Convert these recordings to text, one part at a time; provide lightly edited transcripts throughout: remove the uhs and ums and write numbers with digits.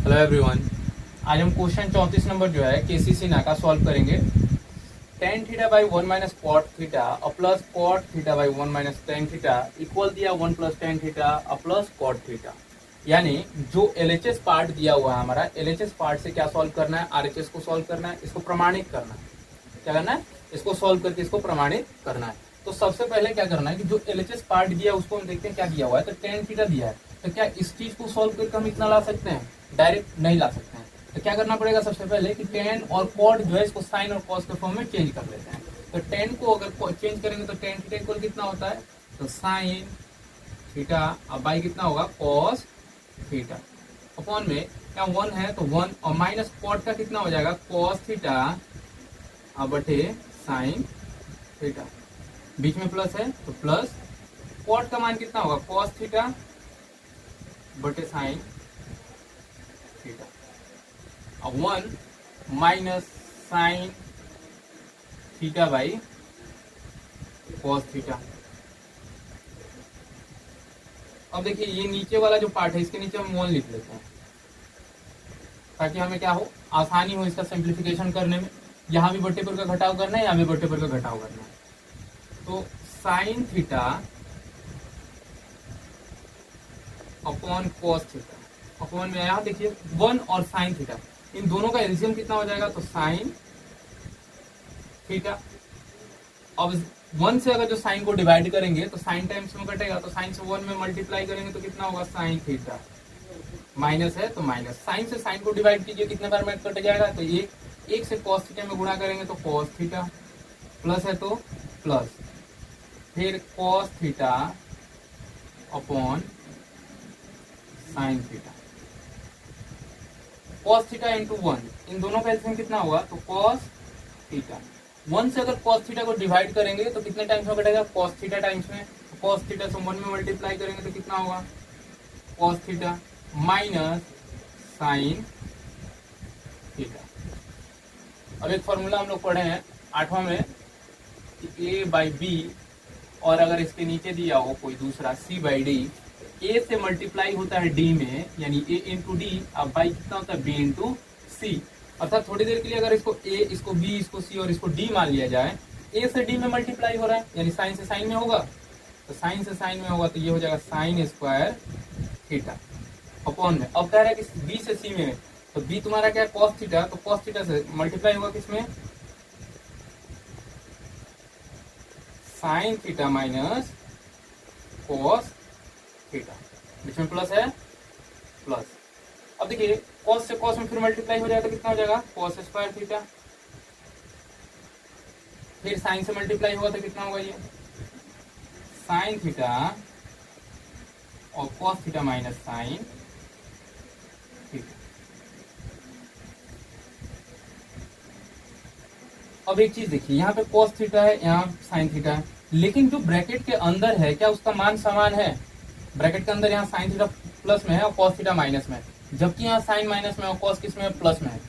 Hello everyone, आज हम question 34 number जो है केसीसी ना का सॉल्व करेंगे। Tan theta by 1 minus cot theta plus cot theta by 1 minus tan theta equal दिया 1 plus tan theta plus cot theta. यानी जो एलएचएस पार्ट दिया हुआ है हमारा, एलएचएस पार्ट से क्या सॉल्व करना है, आरएचएस को सॉल्व करना है, इसको प्रमाणित करना है। क्या करना है, इसको सॉल्व करके इसको प्रमाणित करना है। तो सबसे पहले क्या करना है कि जो एलएचएस पार्ट दिया है उसको हम देखते हैं क्या दिया हुआ है। तो टेन थीटा दिया है, तो क्या इस चीज को सॉल्व करके हम इतना ला सकते हैं? डायरेक्ट नहीं ला सकते हैं। तो क्या करना पड़ेगा सबसे पहले कि टेन और कॉट जो है इसको साइन और कॉस के फॉर्म में चेंज कर लेते हैं। तो टेन को अगर चेंज करेंगे तो टेन थीटा इक्वल कितना होता है, तो साइन थीटा अब बाई कितना होगा, कॉस थीटा अपॉन में क्या 1 है तो 1 और माइनस कॉट का कितना हो जाएगा, कॉस थीटा बटे साइन थीटा, बीच में प्लस है तो प्लस कॉट का मान कितना होगा, कॉस थीटा बटे साइन थीटा। अब 1 minus sine theta by cos theta. अब देखिए ये नीचे वाला जो पार्ट है इसके नीचे हम 1 लिख लेते हैं ताकि हमें क्या हो, आसानी हो इसका सिंप्लीफिकेशन करने में। यहाँ भी बट्टे पर का घटाव करना है, यहाँ भी बट्टे पर का घटाव करना है। तो sine theta upon cos theta upon में यहाँ देखिए 1 और साइन थीटा, इन दोनों का एलसीएम कितना हो जाएगा, तो साइन थीटा। अब 1 से अगर जो साइन को डिवाइड करेंगे तो साइन टाइम्स में कटेगा, तो साइन से 1 में मल्टीप्लाई करेंगे तो कितना होगा, साइन थीटा। माइनस है तो माइनस, साइन से साइन को डिवाइड कीजिए कितने बार में कट जाएगा, तो एक से कॉस थीटा में गुणा करेंगे तो कॉस थीटा, प्लस है तो प्लस, फिर cos theta upon sine theta. Cos theta into 1, इन दोनों का एलसीएम कितना होगा, तो कॉस थीटा। 1 से अगर कॉस थीटा को डिवाइड करेंगे तो कितने टाइम्स में कटेगा, कॉस थीटा टाइम्स में। कॉस थीटा से 1 में मल्टीप्लाई करेंगे तो कितना होगा, cos theta minus sine theta. अब एक फॉर्मूला हम लोग पढ़े हैं 8वां में कि ए बाई बी, और अगर इसके नीचे दिया हो कोई दूसरा सी बाई डी, ए से मल्टीप्लाई होता है डी में, यानी ए इंटू डी, अब बाई कितना होता है, बी इंटू सी। अर्थात थोड़ी देर के लिए अगर इसको ए, इसको बी, इसको सी और इसको डी मान लिया जाए, ए से डी में मल्टीप्लाई हो रहा है यानी साइन से साइन में होगा, तो साइन से साइन में होगा तो ये हो जाएगा साइन स्क्वायर थीटा अपॉन में। अब कह रहा है कि बी से सी में, तो बी तुम्हारा क्या है, कॉस थीटा, तो कॉस थीटा से मल्टीप्लाई होगा किसमें, sine theta minus cos theta, बीच में प्लस है प्लस। अब देखिए कॉस से कॉस में फिर मल्टीप्लाई हो जाएगा तो कितना हो जाएगा, कॉस स्क्वायर थीटा, फिर साइन से मल्टीप्लाई हुआ तो कितना होगा, ये साइन थीटा और cos theta minus sine theta. अब एक चीज देखिए, यहाँ पे कॉस थीटा है, यहाँ साइन थीटा है, लेकिन जो ब्रैकेट के अंदर है क्या उसका मान समान है? ब्रैकेट के अंदर यहाँ साइन थीटा प्लस में है और कॉस थीटा माइनस में है, जबकि यहाँ साइन माइनस में और कॉस किस में है, प्लस में है।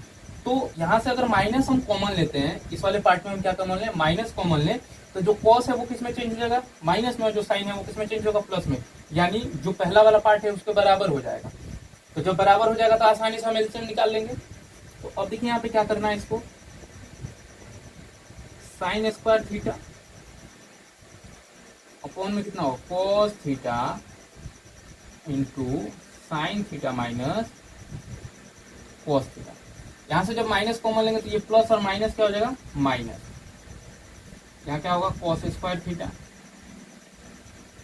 तो यहाँ से अगर माइनस हम कॉमन लेते हैं, इस वाले पार्ट में हम क्या कॉमन लें, माइनस कॉमन लें, तो जो कॉस है वो किस में चेंज हो जाएगा, माइनस में, और जो साइन है वो किस में चेंज होगा, प्लस में। यानी जो पहला वाला पार्ट है उसके बराबर हो जाएगा। तो जब बराबर हो जाएगा तो आसानी से हम एलसीएम निकाल लेंगे। तो अब देखिए यहाँ पे क्या करना है, इसको साइन स्क्वायर थीटा अपॉन में कितना हो, cos theta into sine theta minus cos theta. यहां से जब माइनस कॉमन लेंगे तो ये प्लस और माइनस क्या हो जाएगा, माइनस। यहाँ क्या होगा, कॉस स्क्वायर थीटा।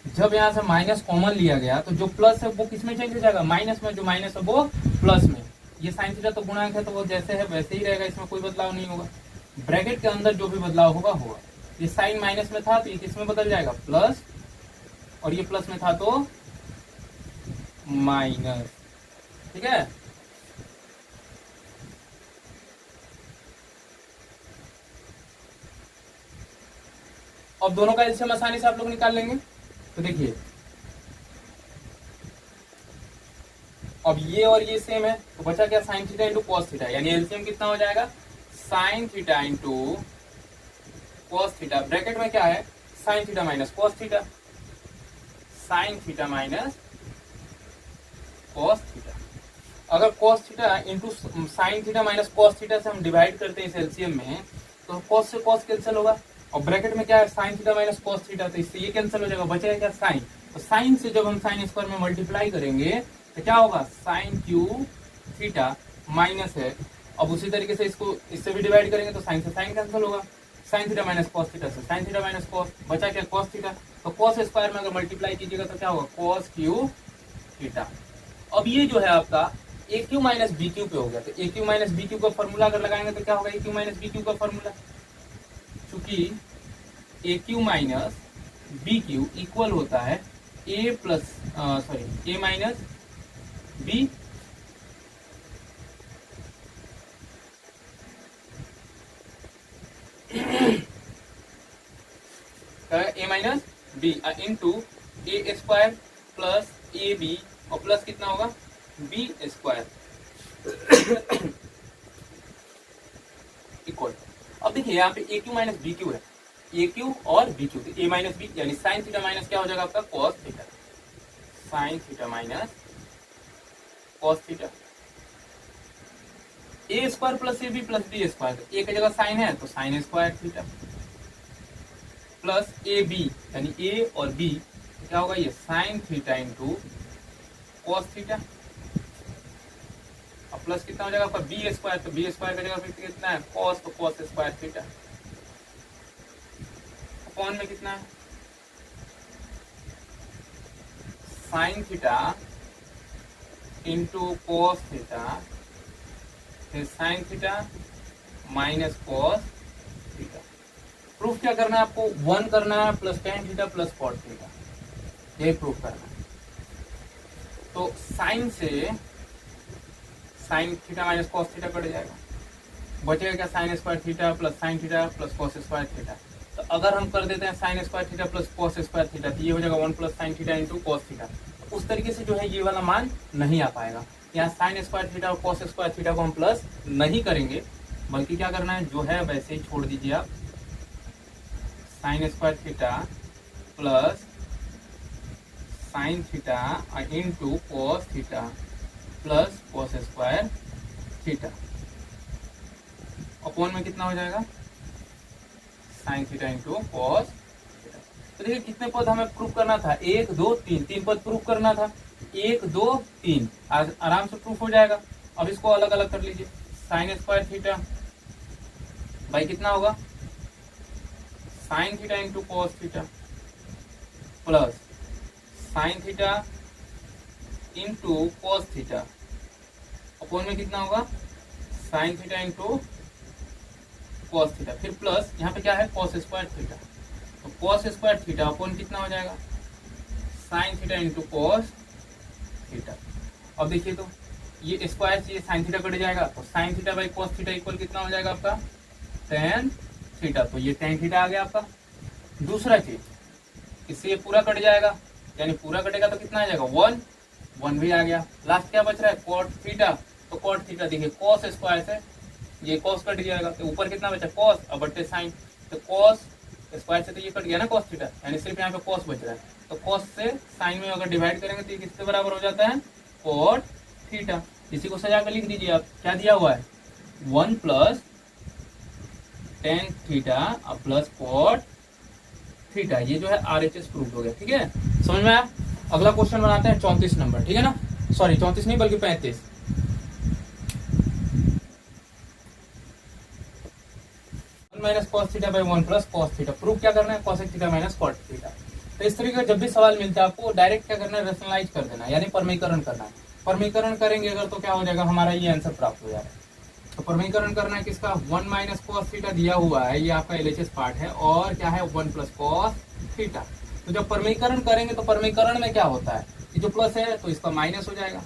जब यहां से माइनस कॉमन लिया गया तो जो प्लस है वो किस में चेंज हो जाएगा, माइनस में, जो माइनस है वो प्लस में। ये साइन थीटा तो गुणांक है तो वो जैसे है वैसे ही रहेगा, इसमें कोई बदलाव नहीं होगा। ब्रैकेट के अंदर जो भी बदलाव होगा होगा। ये साइन माइनस में था तो ये किस में बदल जाएगा, प्लस, और ये प्लस में था तो माइनस। ठीक है, अब दोनों का एलसीएम आसानी से आप लोग निकाल लेंगे। तो देखिए अब ये और ये सेम है तो बचा क्या, sign theta into cos theta, यानी एलसीएम कितना हो जाएगा, sign theta into cos theta. Bracket में क्या है, sine theta minus cos theta, sine theta minus cos theta. अगर cos theta into sine theta minus cos theta से हम डिवाइड करते हैं इस एलसीएम में, तो cos से cos कैंसिल होगा, और ब्रैकेट में क्या है sine theta minus cos theta, तो इससे ये कैंसिल हो जाएगा, बचेगा क्या साइन। तो साइन से जब हम साइन स्क्वायर में मल्टीप्लाई करेंगे तो क्या होगा साइन क्यू थीटा माइनस है। अब उसी तरीके से इसको इससे भी डिवाइड करेंगे तो साइन से साइन कैंसिल होगा, sign theta minus cos theta से साइन थीटा माइनस कॉस, बचा क्या कॉस थीटा। तो कॉस स्क्वायर में अगर मल्टीप्लाई कीजिएगा तो क्या होगा कॉस क्यू थीटा। अब ये जो है आपका A cube minus B cube पे हो गया, तो A cube minus B cube का फॉर्मूला अगर लगाएंगे तो क्या होगा A cube minus B cube का फॉर्मूला, चूंकि A cube minus B cube equal होता है A plus sorry A minus B A minus B into A square plus A B और प्लस कितना होगा बी स्क्वायर इक्वल। अब देखिए यहाँ पे A cube minus B cube है, ए क्यू और B cube, A minus B यानी साइन थीटा माइनस क्या हो जाएगा आपका cos theta, sine theta minus cos theta. A square plus A B plus B square, A की जगह sine है तो sine square theta plus A B यानी ए और बी क्या होगा ये sine theta into cos theta, और प्लस कितना हो जाएगा आपका बी स्क्वायर, तो बी स्क्वायर की जगह फिर कितना है कॉस, तो कॉस स्क्वायर थीटा अपॉन में कितना है sine theta into cos theta फिर sine theta minus cos theta. Proof क्या करना है आपको 1 करना है plus tan theta plus cot theta, यही प्रूफ करना है। तो साइन से sine theta minus cos theta कट जाएगा, बचेगा क्या sine square theta plus sine theta plus cos square theta. तो अगर हम कर देते हैं sine square theta plus cos square theta तो ये हो जाएगा 1 plus sine theta into cos theta. तो उस तरीके से जो है ये वाला मान नहीं आ पाएगा, यहाँ साइन स्क्वायर थीटा और कॉस स्क्वायर थीटा को हम प्लस नहीं करेंगे, बल्कि क्या करना है जो है वैसे ही छोड़ दीजिए आप, sign square theta plus sine theta into cos theta plus cos square theta upon में कितना हो जाएगा sign theta into cos theta. तो देखिए कितने पद हमें प्रूव करना था 1 2 3, 3 पद प्रूव करना था 1 2 3, आराम से प्रूफ हो जाएगा। अब इसको अलग अलग कर लीजिए, साइन स्क्वायर थीटा भाई कितना होगा sign theta into cos theta plus sine theta into cos theta upon में कितना होगा sign theta into cos theta, फिर प्लस यहाँ पे क्या है कॉस स्क्वायर थीटा, तो कॉस स्क्वायर थीटा अपॉन कितना हो जाएगा sign theta into cos theta. अब देखिए तो ये स्क्वायर से ये साइन थीटा कट जाएगा, तो sine theta by cos theta equal कितना हो जाएगा आपका टेन थीटा, तो ये टेन थीटा आ गया आपका। दूसरा चीज इससे ये पूरा कट जाएगा, यानी पूरा कटेगा तो कितना आ जाएगा 1 1 भी आ गया। लास्ट क्या बच रहा है कॉट थीटा, तो कॉट थीटा देखिए कॉस स्क्वायर से ये कॉस कट जाएगा, तो ऊपर कितना बचा कॉस और बट्टे साइन, तो कॉस स्क्वायर से तो ये कट गया ना कॉस थीटा, यानी सिर्फ यहाँ पे कॉस बच रहा है, तो कॉस से साइन में अगर डिवाइड करेंगे तो ये किसके बराबर हो जाता है कॉट थीटा। इसी को सजा कर लिख दीजिए आप, क्या दिया हुआ है 1 plus tan theta plus cot theta, ये जो है RHS प्रूफ हो गया। ठीक है समझ में आया। अगला क्वेश्चन बनाते हैं 34 नंबर, ठीक है ना, सॉरी 34 नहीं बल्कि 35। Minus cos theta by 1 plus cos theta, proof क्या करना है cosec theta minus cot theta. तो इस तरीके का जब भी सवाल मिलता है आपको डायरेक्ट क्या करना है रेशनलाइज कर देना, यानी परमीकरण करना है। परमीकरण करेंगे अगर तो क्या हो जाएगा हमारा ये आंसर प्राप्त हो जाएगा। तो परमीकरण करना है किसका 1 माइनस कॉस थीटा दिया हुआ है, ये आपका LHS पार्ट है, और क्या है 1 प्लस कॉस थीटा। तो जब परमीकरण करेंगे तो परमीकरण में क्या होता है ये जो प्लस है तो इसका माइनस हो जाएगा।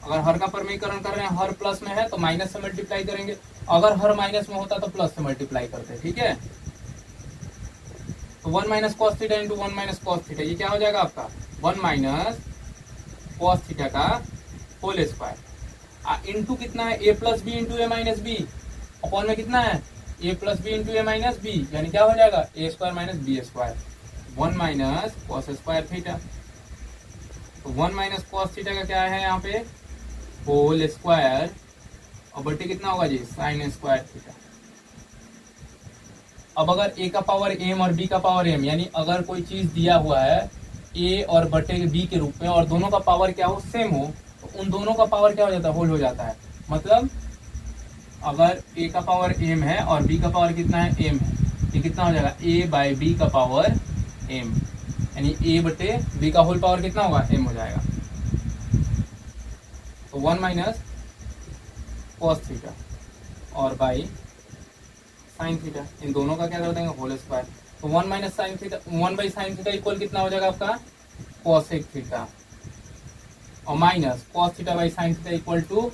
अगर हर का परमीकरण कर रहे हैं हर प्लस में है तो माइनस से मल्टीप्लाई करेंगे, अगर हर माइनस में होता तो प्लस से मल्टीप्लाई करते हैं। ठीक है तो 1 minus cos theta into 1 minus cos theta, ये क्या हो जाएगा आपका 1 माइनस कॉस थीटा का होल स्क्वायर इंटू कितना है A plus B into A minus B upon में कितना है A plus B into A minus B, यानी क्या हो जाएगा A square minus B square 1 minus cos square theta तो 1 माइनस कॉस थीटा का क्या है यहाँ पे, होल स्क्वायर, और बटे कितना होगा जी, साइन स्क्वायर थीटा। अब अगर a का पावर m और b का पावर m, यानी अगर कोई चीज दिया हुआ है a और बटे b के रूप में और दोनों का पावर क्या हो, सेम हो, तो उन दोनों का पावर क्या हो जाता है, होल हो जाता है। मतलब अगर a का पावर m है और b का पावर कितना है, m है, ये कितना हो जाएगा, a बाई b का पावर m, यानी a बटे b का होल पावर कितना होगा, m हो जाएगा। तो 1 माइनस कॉस थीटा और बाई साइन थीटा, इन दोनों का क्या कर देंगे, होल स्क्वायर। तो 1 minus sine theta, 1 by sine theta equal कितना हो जाएगा आपका, कॉसेक थीटा, और minus cos theta by sine theta equal to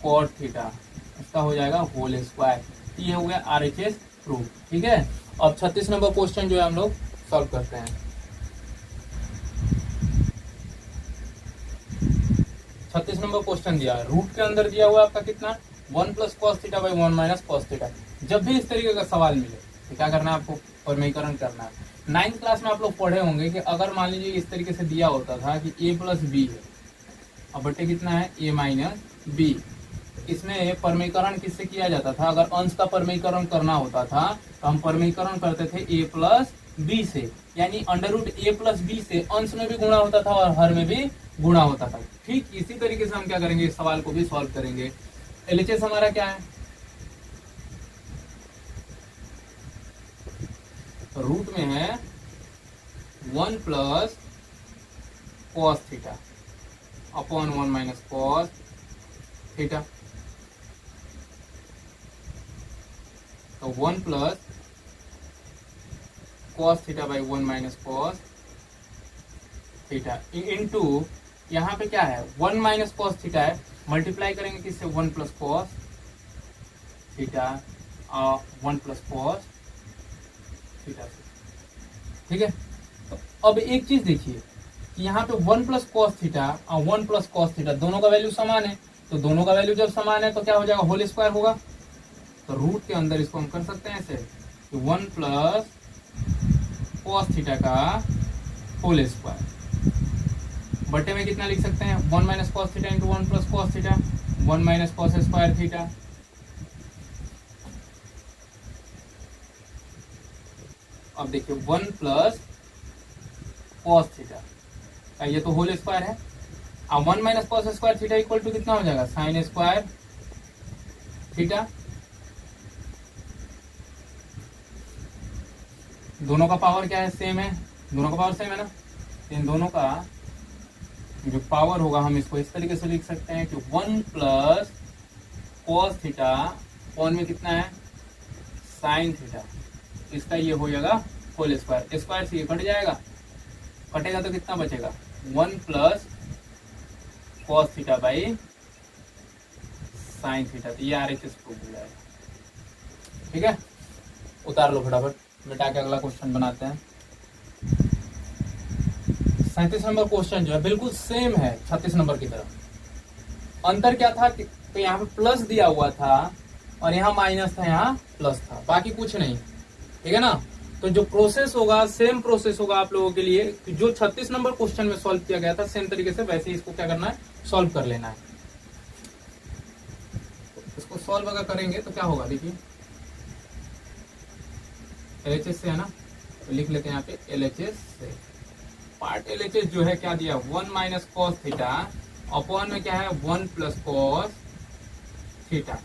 cot theta, इसका हो जाएगा होल स्क्वायर। ये हो गया आरएचएस प्रूफ। ठीक है, अब 36 नंबर क्वेश्चन जो है हम लोग सॉल्व करते हैं। 36 नंबर क्वेश्चन दिया, रूट के अंदर दिया हुआ आपका कितना, 1 plus cos theta by 1 minus cos theta. जब भी इस तरीके का सवाल मिले तो क्या करना है आपको, परिमेयकरण करना है। 9th क्लास में आप लोग पढ़े होंगे कि अगर मान लीजिए इस तरीके से दिया होता था कि a प्लस बी है और बटे कितना है, a माइनस बी, इसमें परिमेयकरण किससे किया जाता था, अगर अंश का परिमेयकरण करना होता था तो हम परिमेयकरण करते थे a प्लस बी से, यानी under root a plus B से अंश में भी गुणा होता था और हर में भी गुणा होता था। ठीक इसी तरीके से हम क्या करेंगे, इस सवाल को भी सॉल्व करेंगे। एलएचएस हमारा क्या है, रूट में है 1 plus cos theta upon 1 minus cos theta. तो 1 plus cos theta by 1 minus cos theta into यहाँ पे क्या है, 1 माइनस कॉस थीटा है, मल्टीप्लाई करेंगे किससे, 1 प्लस कॉस थीटा और 1 प्लस कॉस थीटा से। ठीक है, तो अब एक चीज देखिए कि यहाँ पे 1 प्लस कॉस थीटा और 1 प्लस कॉस थीटा दोनों का वैल्यू समान है, तो दोनों का वैल्यू जब समान है तो क्या हो जाएगा, होल स्क्वायर होगा। तो रूट के अंदर इसको हम कर सकते हैं ऐसे कि 1 प्लस कॉस थीटा का होल स्क्वायर, बटे में कितना लिख सकते हैं, 1 minus cos theta into 1 plus cos theta, 1 minus cos square theta. अब देखिए 1 प्लस कॉस थीटा, ये तो होल स्क्वायर है, अब 1 minus cos square theta equal to कितना हो जाएगा, साइन स्क्वायर थीटा। दोनों का पावर क्या है, सेम है, दोनों का पावर सेम है ना, इन दोनों का जो पावर होगा हम इसको इस तरीके से लिख सकते हैं कि 1 प्लस कॉस थीटा कौन में कितना है, साइन थीटा, इसका ये हो जाएगा होल स्क्वायर, स्क्वायर से ये कट जाएगा, कटेगा तो कितना बचेगा, 1 plus cos theta by sine theta. तो ये आरएचएस प्रूफ हो जाएगा। ठीक है, उतार लो फटाफट, मिटा के अगला क्वेश्चन बनाते हैं। 37 नंबर क्वेश्चन जो है बिल्कुल सेम है 36 नंबर की तरह। अंतर क्या था कि तो यहाँ पे प्लस दिया हुआ था और यहाँ माइनस था, यहाँ प्लस था, बाकी कुछ नहीं। ठीक है ना, तो जो प्रोसेस होगा सेम प्रोसेस होगा आप लोगों के लिए, जो 36 नंबर क्वेश्चन में सॉल्व किया गया था सेम तरीके से वैसे इसको क्या करना है, सॉल्व कर लेना है। इसको सॉल्व अगर करेंगे तो क्या होगा, देखिए एलएचएस से है ना, तो लिख लेते हैं यहाँ पे एलएचएस से। पार्ट एलएचएस जो है क्या दिया, 1 माइनस कॉस थीटा अपॉन में क्या है 1 प्लस कॉस थीटा।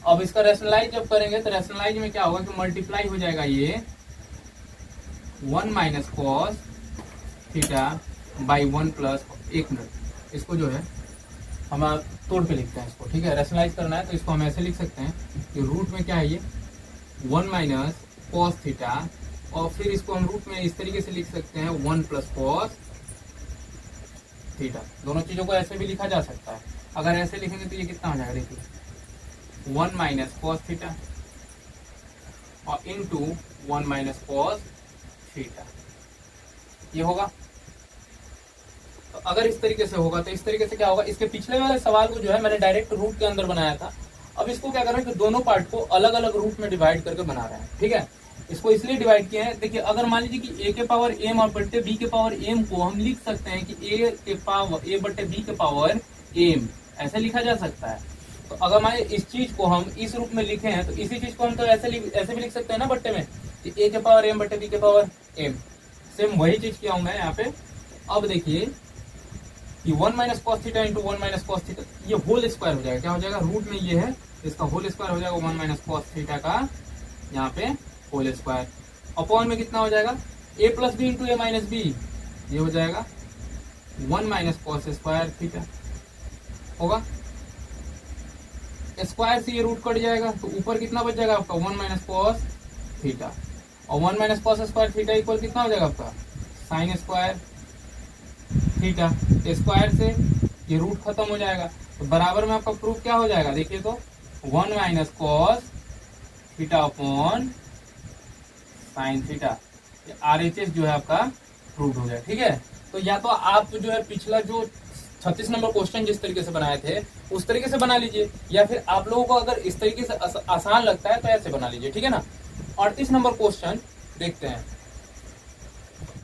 अब इसका रैशनलाइज जब करेंगे तो रैशनलाइज में क्या होगा कि मल्टीप्लाई हो जाएगा ये 1 minus cos theta by 1 plus, एक मिनट इसको जो है हम तोड़ के लिखते हैं इसको। ठीक है, रैशनलाइज करना है तो इसको हम ऐसे लिख सकते हैं कि रूट में क्या है ये 1 माइनस कॉस थीटा, और फिर इसको हम रूट में इस तरीके से लिख सकते हैं 1 प्लस कॉस थीटा। दोनों चीजों को ऐसे भी लिखा जा सकता है, अगर ऐसे लिखेंगे तो ये कितना हो जाएगा, देखिए 1 माइनस कॉस थीटा और इंटू 1 माइनस कॉस थीटा, ये होगा। तो अगर इस तरीके से होगा तो इस तरीके से क्या होगा, इसके पिछले वाले सवाल को जो है मैंने डायरेक्ट रूट के अंदर बनाया था, अब इसको क्या कर रहे हैं कि दोनों पार्ट को अलग अलग रूट में डिवाइड करके बना रहे हैं। ठीक है, इसको इसलिए डिवाइड किया है, देखिए अगर मान लीजिए कि a के पावर m और बट्टे b के पावर m को हम लिख सकते हैं कि a बट्टे b के पावर m, ऐसे लिखा जा सकता है। तो अगर मान इस चीज को हम इस रूप में लिखे हैं तो इसी चीज को हम तो ऐसे भी लिख सकते हैं ना बट्टे में, कि a के पावर m बट्टे b के पावर m। सेम वही चीज किया हूं मैं यहाँ पे। अब देखिए कि 1 minus cos theta into 1 minus cos theta, ये होल स्क्वायर हो जाएगा। क्या हो जाएगा, रूट में ये है, इसका होल स्क्वायर हो जाएगा 1 माइनस कॉस थीटा का यहाँ पे होल स्क्वायर। अपॉन में कितना हो जाएगा, a plus B into A minus B, ये हो जाएगा 1 माइनस कॉस स्क्वायर थीटा होगा। स्क्वायर से ये रूट कट जाएगा तो ऊपर कितना बच जाएगा आपका 1 माइनस कॉस थीटा, और 1 minus cos square theta equal कितना हो जाएगा आपका साइन स्क्वायर थीटा। स्क्वायर से ये रूट खत्म हो जाएगा तो बराबर में आपका प्रूफ क्या हो जाएगा, देखिए तो 1 minus cos theta upon sine theta, RHS जो है आपका प्रूफ हो जाए। ठीक है, तो या तो आप जो है पिछला जो 36 नंबर क्वेश्चन जिस तरीके से बनाए थे उस तरीके से बना लीजिए, या फिर आप लोगों को अगर इस तरीके से आसान लगता है तो ऐसे बना लीजिए। ठीक है ना। 38 नंबर क्वेश्चन देखते हैं।